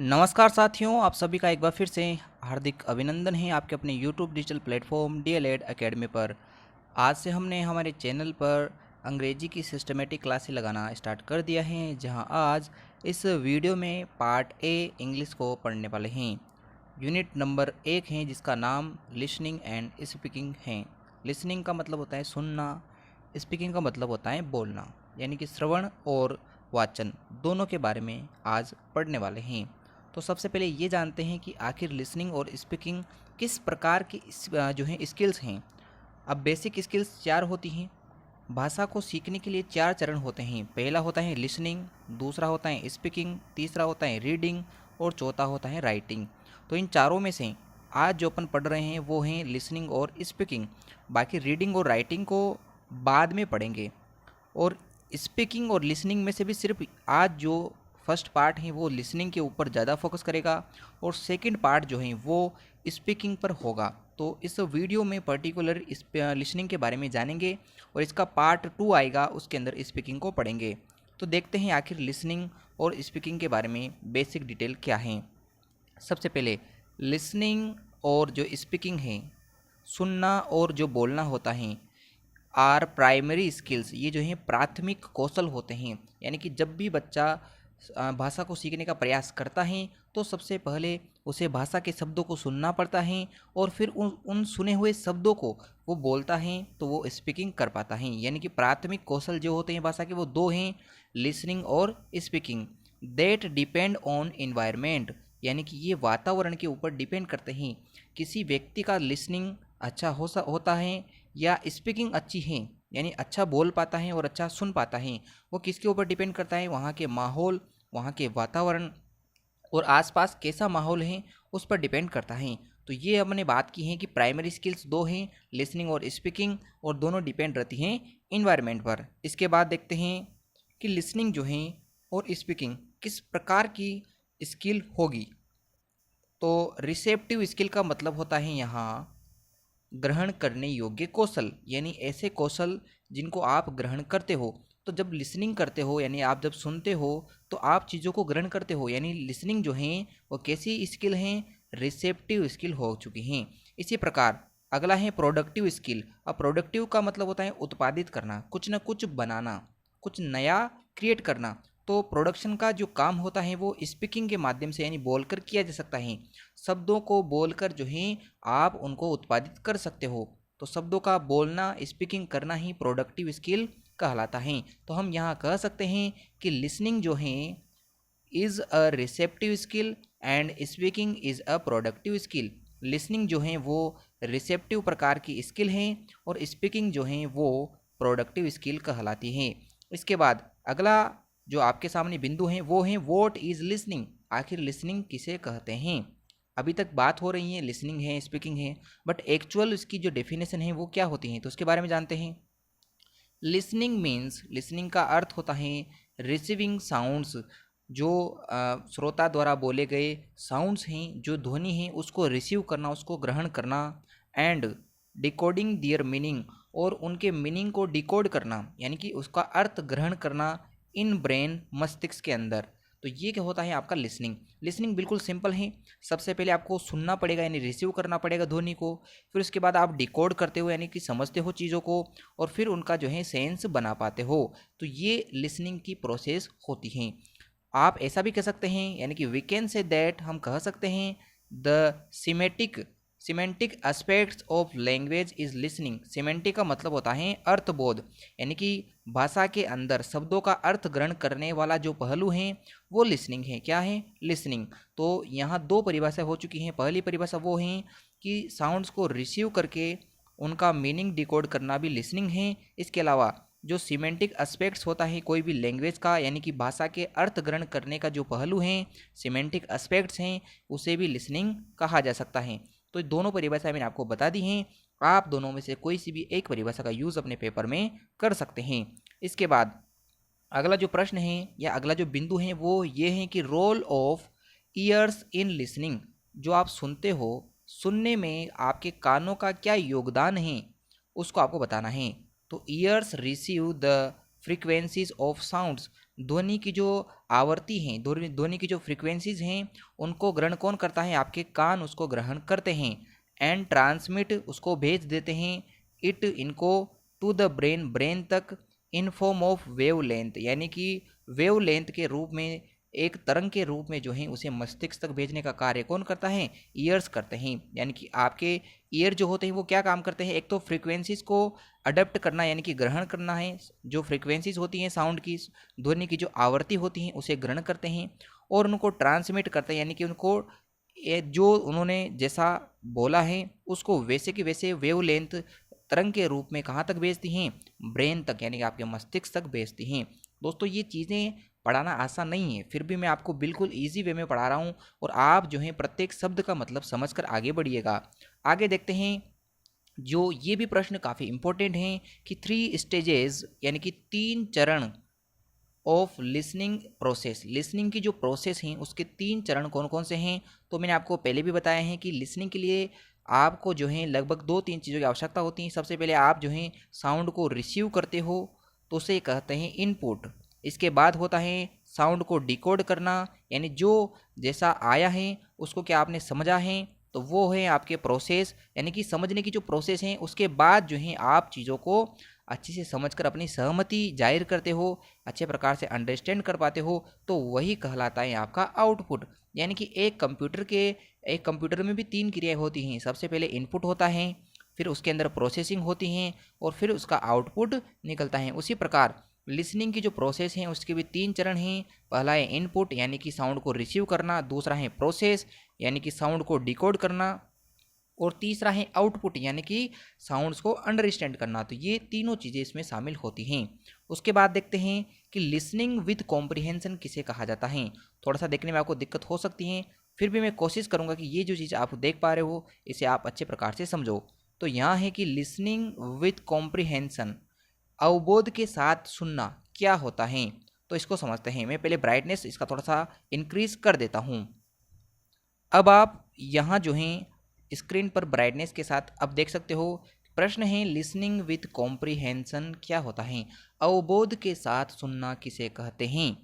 नमस्कार साथियों, आप सभी का एक बार फिर से हार्दिक अभिनंदन है आपके अपने YouTube digital platform DLED academy पर। आज से हमने हमारे चैनल पर अंग्रेजी की सिस्टमेटिक क्लासें लगाना स्टार्ट कर दिया है, जहां आज इस वीडियो में पार्ट ए इंग्लिश को पढ़ने वाले हैं। यूनिट नंबर 1 है जिसका नाम लिसनिंग एंड स्पीकिंग है। लिसनिंग का मतलब होता है सुनना, स्पीकिंग का मतलब होता है बोलना, यानी कि श्रवण और वाचन दोनों के बारे में आज पढ़ने वाले हैं। तो सबसे पहले ये जानते हैं कि आखिर लिसनिंग और स्पीकिंग किस प्रकार की जो है स्किल्स हैं। अब बेसिक स्किल्स 4 होती हैं। भाषा को सीखने के लिए 4 चरण होते हैं। पहला होता है लिसनिंग, दूसरा होता है स्पीकिंग, तीसरा होता है रीडिंग और चौथा होता है राइटिंग। तो इन चारों में से आज जो अपन पढ़ रहे हैं वो हैं लिसनिंग और स्पीकिंग। बाकी रीडिंग और राइटिंग को बाद में पढ़ेंगे। और स्पीकिंग और लिसनिंग में से भी सिर्फ आज जो फर्स्ट पार्ट है वो लिसनिंग के ऊपर ज़्यादा फोकस करेगा और सेकंड पार्ट जो है वो स्पीकिंग पर होगा। तो इस वीडियो में पर्टिकुलर इस लिसनिंग के बारे में जानेंगे और इसका पार्ट 2 आएगा, उसके अंदर स्पीकिंग को पढ़ेंगे। तो देखते हैं आखिर लिसनिंग और स्पीकिंग के बारे में बेसिक डिटेल क्या है। सबसे पहले लिसनिंग और जो स्पीकिंग है, सुनना और जो बोलना होता है, आर प्राइमरी स्किल्स। ये जो हैं प्राथमिक कौशल होते हैं। यानी कि जब भी बच्चा भाषा को सीखने का प्रयास करता है तो सबसे पहले उसे भाषा के शब्दों को सुनना पड़ता है और फिर उन सुने हुए शब्दों को वो बोलता है तो वो स्पीकिंग कर पाता है। यानी कि प्राथमिक कौशल जो होते हैं भाषा के वो 2 हैं, लिसनिंग और speaking. That depend on environment, यानी कि ये वातावरण के ऊपर डिपेंड करते हैं। किसी व्यक्ति का लिसनिंग अच्छा होता है या स्पीकिंग अच्छी है, यानी अच्छा बोल पाता है और अच्छा सुन पाता है, वो किसके ऊपर डिपेंड करता है? वहाँ के माहौल, वहाँ के वातावरण और आसपास कैसा माहौल है उस पर डिपेंड करता है। तो ये हमने बात की है कि प्राइमरी स्किल्स 2 हैं, लिसनिंग और स्पीकिंग, और दोनों डिपेंड रहती हैं इन्वायरमेंट पर। इसके बाद देखते हैं कि लिसनिंग जो है और स्पीकिंग किस प्रकार की स्किल होगी। तो रिसेप्टिव स्किल का मतलब होता है यहाँ ग्रहण करने योग्य कौशल, यानी ऐसे कौशल जिनको आप ग्रहण करते हो। तो जब लिसनिंग करते हो यानी आप जब सुनते हो तो आप चीज़ों को ग्रहण करते हो, यानी लिसनिंग जो है वो कैसी स्किल हैं? रिसेप्टिव स्किल हो चुकी हैं। इसी प्रकार अगला है प्रोडक्टिव स्किल। अब प्रोडक्टिव का मतलब होता है उत्पादित करना, कुछ ना कुछ बनाना, कुछ नया क्रिएट करना। तो प्रोडक्शन का जो काम होता है वो स्पीकिंग के माध्यम से यानी बोलकर किया जा सकता है। शब्दों को बोलकर जो है आप उनको उत्पादित कर सकते हो। तो शब्दों का बोलना, स्पीकिंग करना ही प्रोडक्टिव स्किल कहलाता है। तो हम यहाँ कह सकते हैं कि लिसनिंग जो है is a receptive skill and speaking is a productive skill. Listening जो है वो रिसेप्टिव प्रकार की स्किल है और स्पीकिंग जो है वो प्रोडक्टिव स्किल कहलाती है। इसके बाद अगला जो आपके सामने बिंदु है वो है व्हाट इज़ लिसनिंग। आखिर लिसनिंग किसे कहते हैं? अभी तक बात हो रही है लिसनिंग है, स्पीकिंग है, बट एक्चुअल इसकी जो डेफिनेशन है वो क्या होती है, तो उसके बारे में जानते हैं। लिसनिंग मीन्स, लिसनिंग का अर्थ होता है रिसीविंग साउंड्स। जो श्रोता द्वारा बोले गए साउंड्स हैं, जो ध्वनि हैं, उसको रिसीव करना, उसको ग्रहण करना। एंड डिकोडिंग दियर मीनिंग, और उनके मीनिंग को डिकोड करना, यानी कि उसका अर्थ ग्रहण करना इन ब्रेन, मस्तिष्क के अंदर। तो ये क्या होता है आपका लिसनिंग। लिसनिंग बिल्कुल सिंपल है। सबसे पहले आपको सुनना पड़ेगा यानी रिसीव करना पड़ेगा ध्वनि को, फिर उसके बाद आप डिकोड करते हो यानी कि समझते हो चीज़ों को, और फिर उनका जो है सेंस बना पाते हो। तो ये लिसनिंग की प्रोसेस होती है। आप ऐसा भी कह सकते हैं, यानी कि वी कैन से दैट, हम कह सकते हैं the semantic aspects of language is listening. Semantic का मतलब होता है अर्थबोध, यानी कि भाषा के अंदर शब्दों का अर्थ ग्रहण करने वाला जो पहलू है वो लिसनिंग है। क्या है? लिसनिंग। तो यहाँ 2 परिभाषा हो चुकी हैं। पहली परिभाषा वो है कि साउंड्स को रिसीव करके उनका मीनिंग डिकोड करना भी लिसनिंग है। इसके अलावा जो सिमेंटिक एस्पेक्ट्स होता है कोई भी लैंग्वेज का, यानी कि भाषा के अर्थ ग्रहण करने का जो पहलू हैं, सिमेंटिक एस्पेक्ट्स हैं, उसे भी लिसनिंग कहा जा सकता है। तो दोनों परिभाषा मैंने आपको बता दी हैं। आप दोनों में से कोई सी भी एक परिभाषा का यूज़ अपने पेपर में कर सकते हैं। इसके बाद अगला जो प्रश्न है या अगला जो बिंदु है वो ये है कि role of ears in listening. जो आप सुनते हो, सुनने में आपके कानों का क्या योगदान है उसको आपको बताना है। तो years receive the frequencies of sounds. ध्वनि की जो आवर्ती हैं, ध्वनि की जो फ्रीक्वेंसीज हैं, उनको ग्रहण कौन करता है? आपके कान उसको ग्रहण करते हैं। एंड ट्रांसमिट, उसको भेज देते हैं, इट, इनको, टू द ब्रेन, ब्रेन तक, in form of wave length, यानी कि वेव लेंथ के रूप में, एक तरंग के रूप में जो है उसे मस्तिष्क तक भेजने का कार्य कौन करता है? ईयर्स करते हैं। यानी कि आपके ईयर जो होते हैं वो क्या काम करते हैं? एक तो फ्रीक्वेंसीज को अडेप्ट करना यानी कि ग्रहण करना है, जो फ्रीक्वेंसीज होती हैं साउंड की, ध्वनि की जो आवृत्ति होती हैं उसे ग्रहण करते हैं, और उनको ट्रांसमिट करते हैं, यानी कि उनको जो उन्होंने जैसा बोला है उसको वैसे कि वैसे वेव लेंथ तरंग के रूप में कहाँ तक भेजती हैं? ब्रेन तक, यानी कि आपके मस्तिष्क तक भेजती हैं। दोस्तों ये चीज़ें पढ़ाना आसान नहीं है, फिर भी मैं आपको बिल्कुल इजी वे में पढ़ा रहा हूँ, और आप जो है प्रत्येक शब्द का मतलब समझकर आगे बढ़िएगा। आगे देखते हैं, जो ये भी प्रश्न काफ़ी इंपॉर्टेंट हैं कि 3 स्टेजेस, यानी कि 3 चरण ऑफ लिसनिंग प्रोसेस, लिसनिंग की जो प्रोसेस हैं उसके 3 चरण कौन कौन से हैं? तो मैंने आपको पहले भी बताया है कि लिसनिंग के लिए आपको जो है लगभग 2-3 चीज़ों की आवश्यकता होती है। सबसे पहले आप जो है साउंड को रिसीव करते हो तो उसे कहते हैं इनपुट। इसके बाद होता है साउंड को डिकोड करना, यानी जो जैसा आया है उसको क्या आपने समझा है, तो वो है आपके प्रोसेस, यानी कि समझने की जो प्रोसेस है। उसके बाद जो है आप चीज़ों को अच्छे से समझकर अपनी सहमति जाहिर करते हो, अच्छे प्रकार से अंडरस्टैंड कर पाते हो, तो वही कहलाता है आपका आउटपुट। यानी कि एक कंप्यूटर में भी 3 क्रियाएं होती हैं। सबसे पहले इनपुट होता है, फिर उसके अंदर प्रोसेसिंग होती हैं, और फिर उसका आउटपुट निकलता है। उसी प्रकार लिसनिंग की जो प्रोसेस है उसके भी 3 चरण हैं। पहला है इनपुट, यानी कि साउंड को रिसीव करना, दूसरा है प्रोसेस, यानी कि साउंड को डिकोड करना, और तीसरा है आउटपुट, यानी कि साउंड्स को अंडरस्टैंड करना। तो ये तीनों चीज़ें इसमें शामिल होती हैं। उसके बाद देखते हैं कि लिसनिंग विद कॉम्प्रिहेंशन किसे कहा जाता है। थोड़ा सा देखने में आपको दिक्कत हो सकती है, फिर भी मैं कोशिश करूंगा कि ये जो चीज़ आप देख पा रहे हो इसे आप अच्छे प्रकार से समझो। तो यहाँ है कि लिसनिंग विद कॉम्प्रिहेंशन, अवबोध के साथ सुनना, क्या होता है? तो इसको समझते हैं। मैं पहले ब्राइटनेस इसका थोड़ा सा इंक्रीज कर देता हूँ। अब आप यहाँ जो है स्क्रीन पर ब्राइटनेस के साथ अब देख सकते हो। प्रश्न है लिसनिंग विथ कॉम्प्रिहेंशन क्या होता है? अवबोध के साथ सुनना किसे कहते हैं?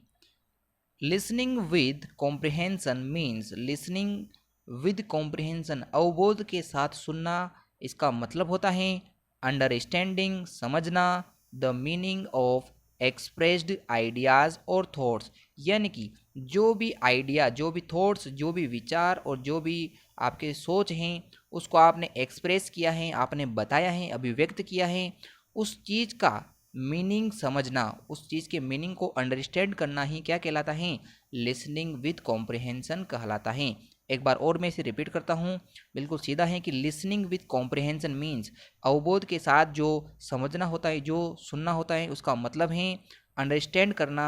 Listening with comprehension means, listening with comprehension अवबोध के साथ सुनना, इसका मतलब होता है अंडरस्टैंडिंग, समझना, the meaning of expressed ideas और थॉट्स, यानी कि जो भी आइडिया, जो भी थॉट्स, जो भी विचार और जो भी आपके सोच हैं उसको आपने एक्सप्रेस किया है, आपने बताया है, अभिव्यक्त किया है, उस चीज़ का मीनिंग समझना, उस चीज़ के मीनिंग को अंडरस्टैंड करना ही क्या कहलाता है? लिसनिंग विद कॉम्प्रिहेंशन कहलाता है। एक बार और मैं इसे रिपीट करता हूँ, बिल्कुल सीधा है कि लिसनिंग विद कॉम्प्रिहेंशन मीन्स अवबोध के साथ जो समझना होता है, जो सुनना होता है, उसका मतलब है अंडरस्टैंड करना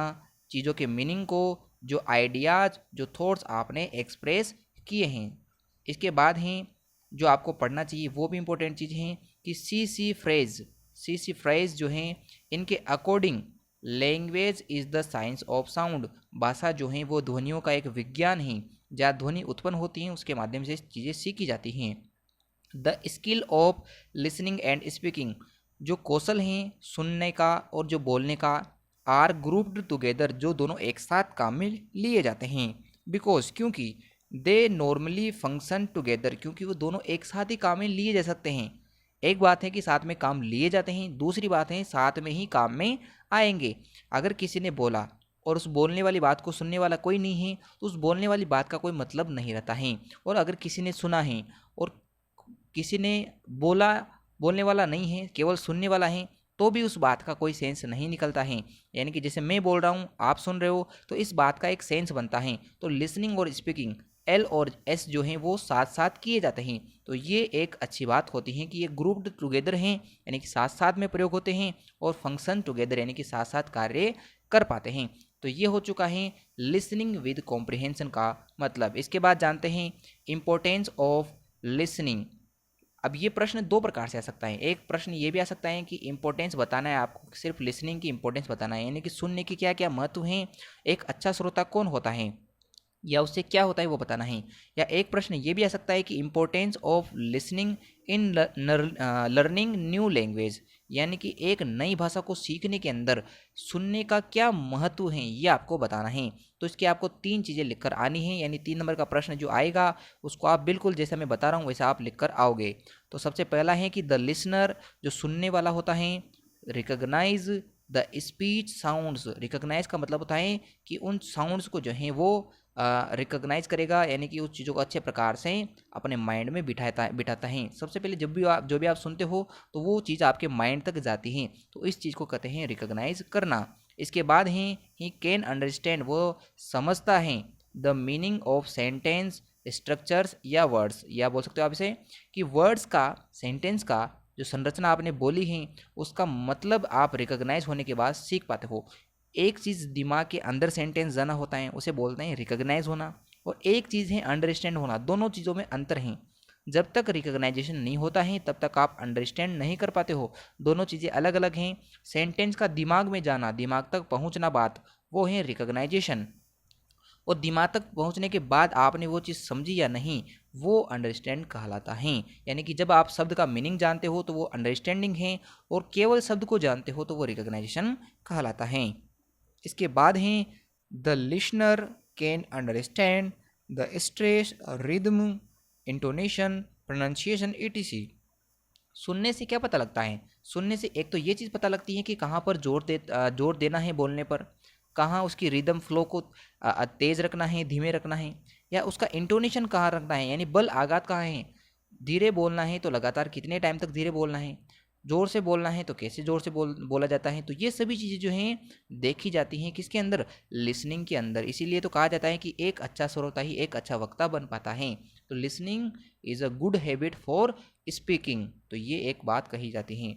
चीज़ों के मीनिंग को, जो आइडियाज़, जो थॉट्स आपने एक्सप्रेस किए हैं। इसके बाद हैं जो आपको पढ़ना चाहिए वो भी इंपॉर्टेंट चीज़ हैं कि सी फ्रेज जो हैं, इनके according language is the science of sound, भाषा जो है वो ध्वनियों का एक विज्ञान है। जहाँ ध्वनि उत्पन्न होती हैं उसके माध्यम से चीज़ें सीखी जाती हैं। The skill of listening and speaking, जो कौशल हैं सुनने का और जो बोलने का, आर ग्रुप्ड टुगेदर, जो दोनों एक साथ काम में लिए जाते हैं। बिकॉज, क्योंकि, दे नॉर्मली फंक्शन टुगेदर, क्योंकि वो दोनों एक साथ ही काम में लिए जा सकते हैं। एक बात है कि साथ में काम लिए जाते हैं, दूसरी बात है साथ में ही काम में आएंगे। अगर किसी ने बोला और उस बोलने वाली बात को सुनने वाला कोई नहीं है तो उस बोलने वाली बात का कोई मतलब नहीं रहता है। और अगर किसी ने सुना है और किसी ने बोला, बोलने वाला नहीं है, केवल सुनने वाला है, तो भी उस बात का कोई सेंस नहीं निकलता है। यानी कि जैसे मैं बोल रहा हूँ, आप सुन रहे हो, तो इस बात का एक सेंस बनता है। तो लिसनिंग और स्पीकिंग, एल और एस जो हैं वो साथ साथ किए जाते हैं। तो ये एक अच्छी बात होती है कि ये ग्रुप्ड टुगेदर हैं, यानी कि साथ साथ में प्रयोग होते हैं, और फंक्शन टुगेदर यानी कि साथ साथ कार्य कर पाते हैं। तो ये हो चुका है लिसनिंग विद कॉम्प्रिहेंशन का मतलब। इसके बाद जानते हैं इम्पोर्टेंस ऑफ लिसनिंग। अब ये प्रश्न दो प्रकार से आ सकता है। एक प्रश्न ये भी आ सकता है कि इंपॉर्टेंस बताना है आपको, सिर्फ लिसनिंग की इंपॉर्टेंस बताना है, यानी कि सुनने की क्या क्या महत्व हैं, एक अच्छा श्रोता कौन होता है। या उससे क्या होता है वो बताना है। या एक प्रश्न ये भी आ सकता है कि importance of listening in learning new language, यानी कि एक नई भाषा को सीखने के अंदर सुनने का क्या महत्व है ये आपको बताना है। तो इसके आपको 3 चीज़ें लिखकर आनी है, यानी 3 नंबर का प्रश्न जो आएगा उसको आप बिल्कुल जैसा मैं बता रहा हूँ वैसा आप लिखकर आओगे। तो सबसे पहला है कि द लिसनर, जो सुनने वाला होता है, recognise the speech sounds, recognise का मतलब होता है कि उन साउंड्स को जो है वो रिकग्नाइज करेगा, यानी कि उस चीज़ों को अच्छे प्रकार से अपने माइंड में बिठाता है। सबसे पहले जो भी आप सुनते हो तो वो चीज़ आपके माइंड तक जाती है, तो इस चीज़ को कहते हैं रिकग्नाइज करना। इसके बाद है ही कैन अंडरस्टैंड, वो समझता है the meaning of sentence structures या वर्ड्स, या बोल सकते हो आप इसे कि वर्ड्स का, सेंटेंस का जो संरचना आपने बोली है उसका मतलब आप रिकग्नाइज होने के बाद सीख पाते हो। एक चीज़ दिमाग के अंदर सेंटेंस जाना होता है उसे बोलते हैं रिकग्नाइज होना, और एक चीज़ है अंडरस्टैंड होना। दोनों चीज़ों में अंतर है। जब तक रिकग्नाइजेशन नहीं होता है तब तक आप अंडरस्टैंड नहीं कर पाते हो। दोनों चीज़ें अलग अलग हैं। सेंटेंस का दिमाग में जाना, दिमाग तक पहुंचना बात, वो है रिकग्नाइजेशन, और दिमाग तक पहुंचने के बाद आपने वो चीज़ समझी या नहीं वो अंडरस्टैंड कहलाता है। यानी कि जब आप शब्द का मीनिंग जानते हो तो वो अंडरस्टैंडिंग है, और केवल शब्द को जानते हो तो वो रिकग्नाइजेशन कहलाता है। इसके बाद हैं the listener can understand the stress, rhythm, intonation, pronunciation etc। सुनने से क्या पता लगता है? सुनने से एक तो ये चीज़ पता लगती है कि कहाँ पर जोर देना है बोलने पर, कहाँ उसकी रिदम फ्लो को तेज़ रखना है, धीमे रखना है, या उसका इंटोनेशन कहाँ रखना है, यानी बल आघात कहाँ है। धीरे बोलना है तो लगातार कितने टाइम तक धीरे बोलना है, ज़ोर से बोलना है तो कैसे ज़ोर से बोला जाता है। तो ये सभी चीज़ें जो हैं देखी जाती हैं किसके अंदर? लिसनिंग के अंदर। इसीलिए तो कहा जाता है कि एक अच्छा श्रोता ही एक अच्छा वक्ता बन पाता है। तो listening is a good habit for speaking, तो ये एक बात कही जाती है।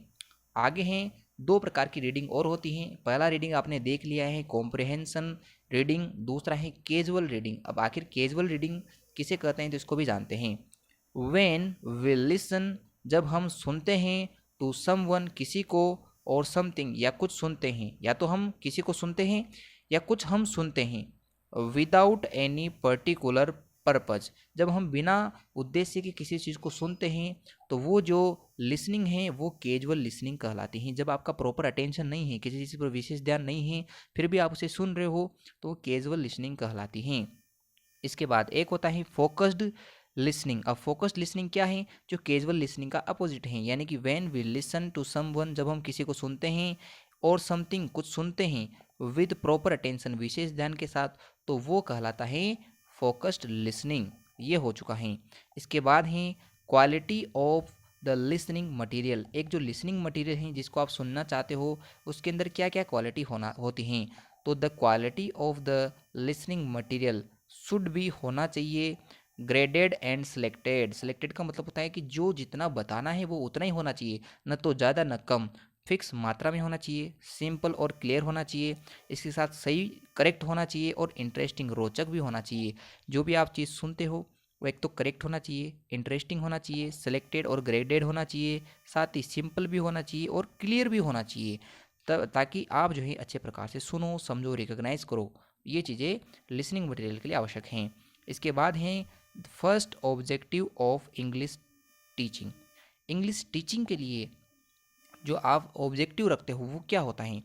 आगे हैं 2 प्रकार की रीडिंग और होती हैं। पहला रीडिंग आपने देख लिया है कॉम्प्रिहेंशन रीडिंग, दूसरा है कैजुअल रीडिंग। अब आखिर कैजुअल रीडिंग किसे कहते हैं तो इसको भी जानते हैं। व्हेन वी लिसन, जब हम सुनते हैं, टू समवन, किसी को, और समथिंग, या कुछ सुनते हैं, या तो हम किसी को सुनते हैं या कुछ हम सुनते हैं, विदाउट एनी पर्टिकुलर पर्पज, जब हम बिना उद्देश्य के किसी चीज़ को सुनते हैं तो वो जो लिसनिंग है वो कैजुअल लिसनिंग कहलाती है। जब आपका प्रॉपर अटेंशन नहीं है, किसी चीज़ पर विशेष ध्यान नहीं है, फिर भी आप उसे सुन रहे हो तो वो कैजुअल लिसनिंग कहलाती है। इसके बाद एक होता है फोकस्ड लिसनिंग। अब फोकस्ड लिसनिंग क्या है? जो कैजुअल लिसनिंग का अपोजिट है, यानी कि when we listen to someone, जब हम किसी को सुनते हैं, और समथिंग, कुछ सुनते हैं, विद प्रॉपर अटेंशन, विशेष ध्यान के साथ, तो वो कहलाता है फोकस्ड लिसनिंग। ये हो चुका है। इसके बाद है quality of the listening material. एक जो लिसनिंग मटेरियल है जिसको आप सुनना चाहते हो उसके अंदर क्या क्या क्वालिटी होती हैं। तो the quality of the listening material should भी होना चाहिए ग्रेडेड एंड सिलेक्टेड। सिलेक्टेड का मतलब होता है कि जो जितना बताना है वो उतना ही होना चाहिए, न तो ज़्यादा न कम, फिक्स मात्रा में होना चाहिए, सिंपल और क्लियर होना चाहिए, इसके साथ सही करेक्ट होना चाहिए, और इंटरेस्टिंग रोचक भी होना चाहिए। जो भी आप चीज़ सुनते हो वो एक तो करेक्ट होना चाहिए, इंटरेस्टिंग होना चाहिए, सिलेक्टेड और ग्रेडेड होना चाहिए, साथ ही सिंपल भी होना चाहिए और क्लियर भी होना चाहिए, तब ताकि आप जो है अच्छे प्रकार से सुनो, समझो, रिकॉग्नाइज करो। ये चीज़ें लिसनिंग मटेरियल के लिए आवश्यक हैं। इसके बाद हैं first objective of English teaching. English teaching के लिए जो आप ऑब्जेक्टिव रखते हो वो क्या होता है?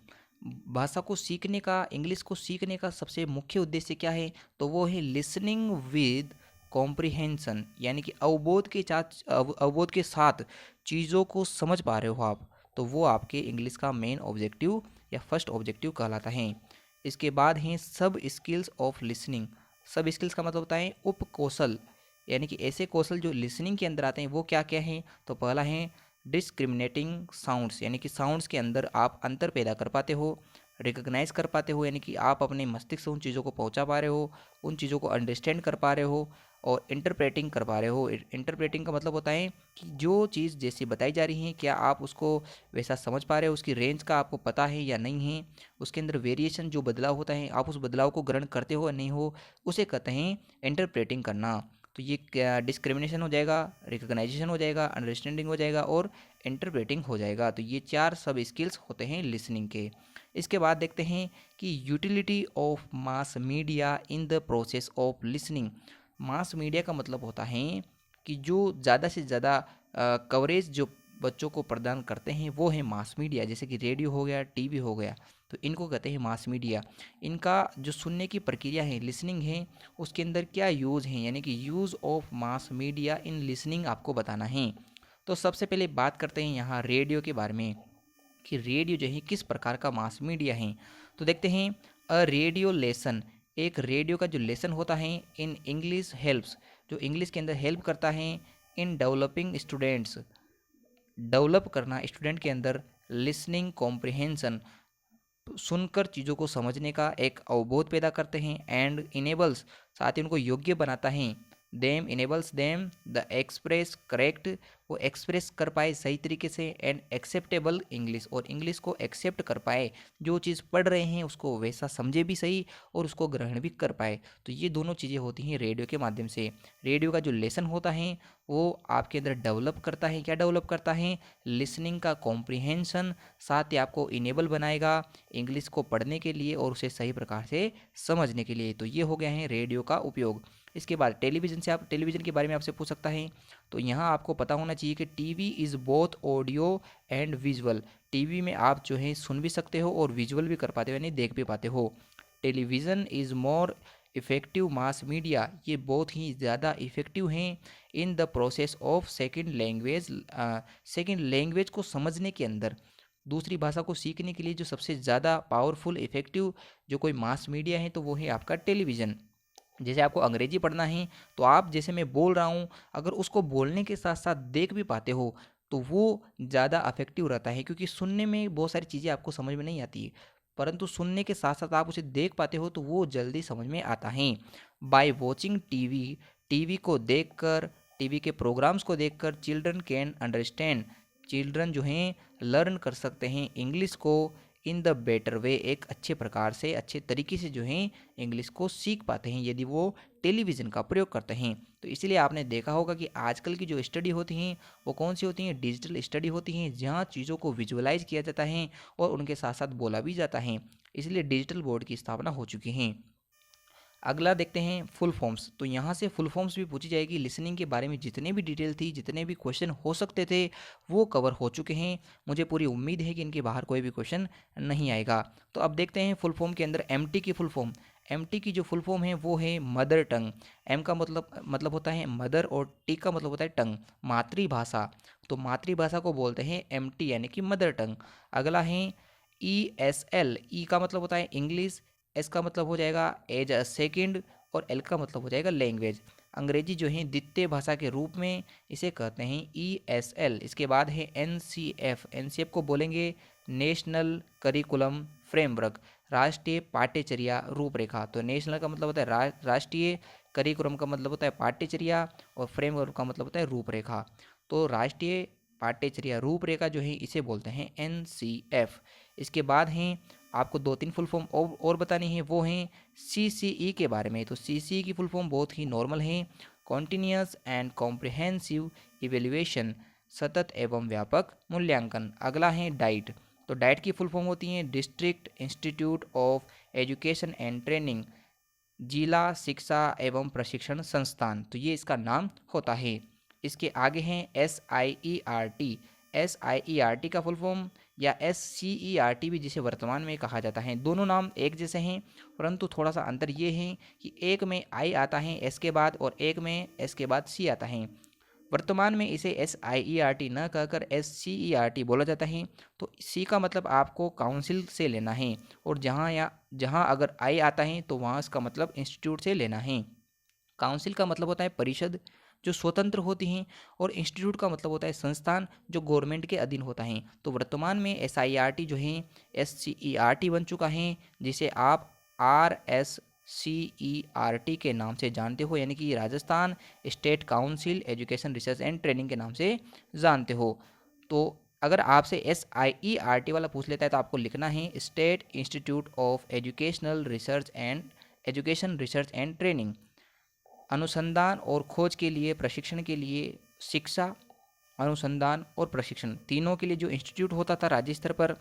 भाषा को सीखने का, इंग्लिश को सीखने का सबसे मुख्य उद्देश्य क्या है? तो वो है लिसनिंग विद कॉम्प्रिहेंशन, यानी कि अवबोध के साथ चीज़ों को समझ पा रहे हो आप, तो वो आपके इंग्लिश का मेन ऑब्जेक्टिव या फर्स्ट ऑब्जेक्टिव कहलाता है। इसके बाद हैं सब स्किल्स ऑफ लिसनिंग। सब स्किल्स का मतलब होता है उप कौशल, यानी कि ऐसे कौशल जो लिसनिंग के अंदर आते हैं वो क्या क्या हैं? तो पहला है डिस्क्रिमिनेटिंग साउंड्स, यानी कि साउंड्स के अंदर आप अंतर पैदा कर पाते हो, रिकग्नाइज कर पाते हो, यानी कि आप अपने मस्तिष्क से उन चीज़ों को पहुंचा पा रहे हो, उन चीज़ों को अंडरस्टैंड कर पा रहे हो, और इंटरप्रेटिंग कर पा रहे हो। इंटरप्रेटिंग का मतलब होता है कि जो चीज़ जैसी बताई जा रही है क्या आप उसको वैसा समझ पा रहे हो, उसकी रेंज का आपको पता है या नहीं है, उसके अंदर वेरिएशन जो बदलाव होता है आप उस बदलाव को ग्रहण करते हो या नहीं हो, उसे कहते हैं इंटरप्रेटिंग करना। तो ये क्या डिस्क्रिमिनेशन हो जाएगा, रिकग्नाइजेशन हो जाएगा, अंडरस्टैंडिंग हो जाएगा और इंटरप्रेटिंग हो जाएगा। तो ये 4 सब स्किल्स होते हैं लिसनिंग के। इसके बाद देखते हैं कि utility of mass media in the process of listening. Mass media का मतलब होता है कि जो ज़्यादा से ज़्यादा कवरेज जो बच्चों को प्रदान करते हैं वो है मास मीडिया, जैसे कि रेडियो हो गया, टीवी हो गया, तो इनको कहते हैं मास मीडिया। इनका जो सुनने की प्रक्रिया है, लिसनिंग है, उसके अंदर क्या यूज़ है, यानी कि use of mass media in listening आपको बताना है। तो सबसे पहले बात करते हैं यहाँ रेडियो के बारे में कि रेडियो जो है किस प्रकार का मास मीडिया है। तो देखते हैं, अ रेडियो लेसन, एक रेडियो का जो लेसन होता है इन इंग्लिश हेल्प्स, जो इंग्लिश के अंदर हेल्प करता है इन डेवलपिंग स्टूडेंट्स, डेवलप करना स्टूडेंट के अंदर लिसनिंग कॉम्प्रिहेंशन, सुनकर चीज़ों को समझने का एक अवबोध पैदा करते हैं, एंड इनेबल्स, साथ ही उनको योग्य बनाता है, them enables them the express correct, वो एक्सप्रेस कर पाए सही तरीके से, एंड एक्सेप्टेबल इंग्लिश, और इंग्लिश को एक्सेप्ट कर पाए, जो चीज़ पढ़ रहे हैं उसको वैसा समझे भी सही और उसको ग्रहण भी कर पाए। तो ये दोनों चीज़ें होती हैं रेडियो के माध्यम से। रेडियो का जो लेसन होता है वो आपके अंदर डेवलप करता है, क्या डेवलप करता है, लिसनिंग का कॉम्प्रिहेंशन, साथ ही आपको इनेबल बनाएगा इंग्लिश को पढ़ने के लिए और उसे सही प्रकार से समझने के लिए। तो ये हो गया है रेडियो का उपयोग। इसके बाद टेलीविज़न से, आप टेलीविज़न के बारे में आपसे पूछ सकता है, तो यहाँ आपको पता होना चाहिए कि TV is both audio and visual. TV में आप जो है सुन भी सकते हो और विजुअल भी कर पाते हो, यानी देख भी पाते हो। Television is more effective mass media, ये बहुत ही ज़्यादा इफ़ेक्टिव हैं in the process of second language, second language को समझने के अंदर, दूसरी भाषा को सीखने के लिए जो सबसे ज़्यादा पावरफुल इफ़ेक्टिव जो कोई मास मीडिया है तो वो है आपका टेलीविज़न। जैसे आपको अंग्रेजी पढ़ना है तो आप, जैसे मैं बोल रहा हूँ, अगर उसको बोलने के साथ साथ देख भी पाते हो तो वो ज़्यादा अफेक्टिव रहता है, क्योंकि सुनने में बहुत सारी चीज़ें आपको समझ में नहीं आती, परंतु सुनने के साथ साथ आप उसे देख पाते हो तो वो जल्दी समझ में आता है। बाय वॉचिंग टीवी, टीवी को देखकर, टीवी के प्रोग्राम्स को देखकर चिल्ड्रन कैन अंडरस्टैंड, चिल्ड्रन जो हैं लर्न कर सकते हैं इंग्लिश को इन द बेटर वे, एक अच्छे प्रकार से, अच्छे तरीके से जो है इंग्लिश को सीख पाते हैं यदि वो टेलीविज़न का प्रयोग करते हैं। तो इसलिए आपने देखा होगा कि आजकल की जो स्टडी होती हैं वो कौन सी होती हैं, डिजिटल स्टडी होती हैं, जहाँ चीज़ों को विजुअलाइज किया जाता है और उनके साथ साथ बोला भी जाता है, इसलिए डिजिटल बोर्ड की स्थापना हो चुकी है। अगला देखते हैं फुल फॉर्म्स। तो यहाँ से फुल फॉर्म्स भी पूछी जाएगी। लिसनिंग के बारे में जितने भी डिटेल थी, जितने भी क्वेश्चन हो सकते थे वो कवर हो चुके हैं। मुझे पूरी उम्मीद है कि इनके बाहर कोई भी क्वेश्चन नहीं आएगा। तो अब देखते हैं फुल फॉर्म के अंदर एमटी की फुल फॉर्म। एमटी की जो फुल फॉर्म है वो है मदर टंग। एम का मतलब होता है मदर और टी का मतलब होता है टंग, मातृभाषा। तो मातृभाषा को बोलते हैं एमटी यानी कि मदर टंग। अगला है ई एस एल। ई का मतलब होता है इंग्लिश, एस का मतलब हो जाएगा एज अ सेकेंड, और एल का मतलब हो जाएगा लैंग्वेज। अंग्रेजी जो है द्वितीय भाषा के रूप में इसे कहते हैं ई एस एल। इसके बाद है N C F. N C F को बोलेंगे नेशनल करिकुलम फ्रेमवर्क, राष्ट्रीय पाठ्यचर्या रूपरेखा। तो नेशनल का मतलब होता है राष्ट्रीय, करिकुलम का मतलब होता है पाठ्यचर्या, और फ्रेमवर्क का मतलब होता है रूपरेखा। तो राष्ट्रीय पाठ्यचर्या रूपरेखा जो है इसे बोलते हैं एन सी एफ। इसके बाद हैं, आपको दो तीन फुल फॉर्म और बतानी है, वो हैं CCE के बारे में। तो CCE की फुल फॉर्म बहुत ही नॉर्मल है, कॉन्टिन्यूस एंड कॉम्प्रिहेंसिव इवेल्युएशन, सतत एवं व्यापक मूल्यांकन। अगला है डाइट। तो डाइट की फुल फॉर्म होती है district institute of education and training, जिला शिक्षा एवं प्रशिक्षण संस्थान, तो ये इसका नाम होता है। इसके आगे हैं SIERT। SIERT का फुल फॉर्म या SCERT भी जिसे वर्तमान में कहा जाता है, दोनों नाम एक जैसे हैं, परंतु थोड़ा सा अंतर ये है कि एक में आई आता है एस के बाद और एक में एस के बाद सी आता है। वर्तमान में इसे SIERT न कहकर SCERT बोला जाता है। तो सी का मतलब आपको काउंसिल से लेना है, और जहाँ अगर आई आता है तो वहाँ इसका मतलब इंस्टीट्यूट से लेना है। काउंसिल का मतलब होता है परिषद जो स्वतंत्र होती हैं, और इंस्टीट्यूट का मतलब होता है संस्थान जो गवर्नमेंट के अधीन होता है। तो वर्तमान में SIERT जो है SCERT बन चुका है, जिसे आप RSCERT के नाम से जानते हो, यानी कि Rajasthan state council education research and training के नाम से जानते हो। तो अगर आपसे SIERT वाला पूछ लेता है तो आपको लिखना है state institute of education research and training, अनुसंधान और खोज के लिए, प्रशिक्षण के लिए, शिक्षा, अनुसंधान और प्रशिक्षण तीनों के लिए जो इंस्टीट्यूट होता था राज्य स्तर पर,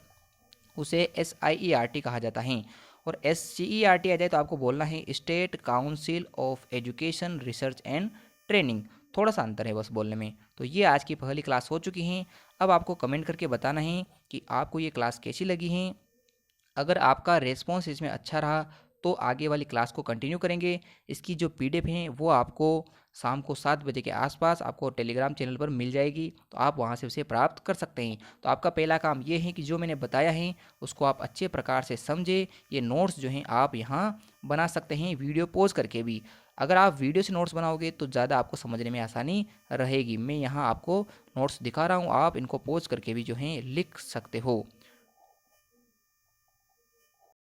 उसे SIERT कहा जाता है। और SCERT आ जाए तो आपको बोलना है state council of education research and training. थोड़ा सा अंतर है बस बोलने में। तो ये आज की पहली क्लास हो चुकी है। अब आपको कमेंट करके बताना है कि आपको ये क्लास कैसी लगी है। अगर आपका रेस्पॉन्स इसमें अच्छा रहा तो आगे वाली क्लास को कंटिन्यू करेंगे। इसकी जो PDF हैं वो आपको शाम को 7 बजे के आसपास आपको टेलीग्राम चैनल पर मिल जाएगी, तो आप वहां से उसे प्राप्त कर सकते हैं। तो आपका पहला काम ये है कि जो मैंने बताया है उसको आप अच्छे प्रकार से समझे। ये नोट्स जो हैं आप यहाँ बना सकते हैं वीडियो पॉज करके भी। अगर आप वीडियो से नोट्स बनाओगे तो ज़्यादा आपको समझने में आसानी रहेगी। मैं यहाँ आपको नोट्स दिखा रहा हूँ, आप इनको पॉज करके भी जो है लिख सकते हो।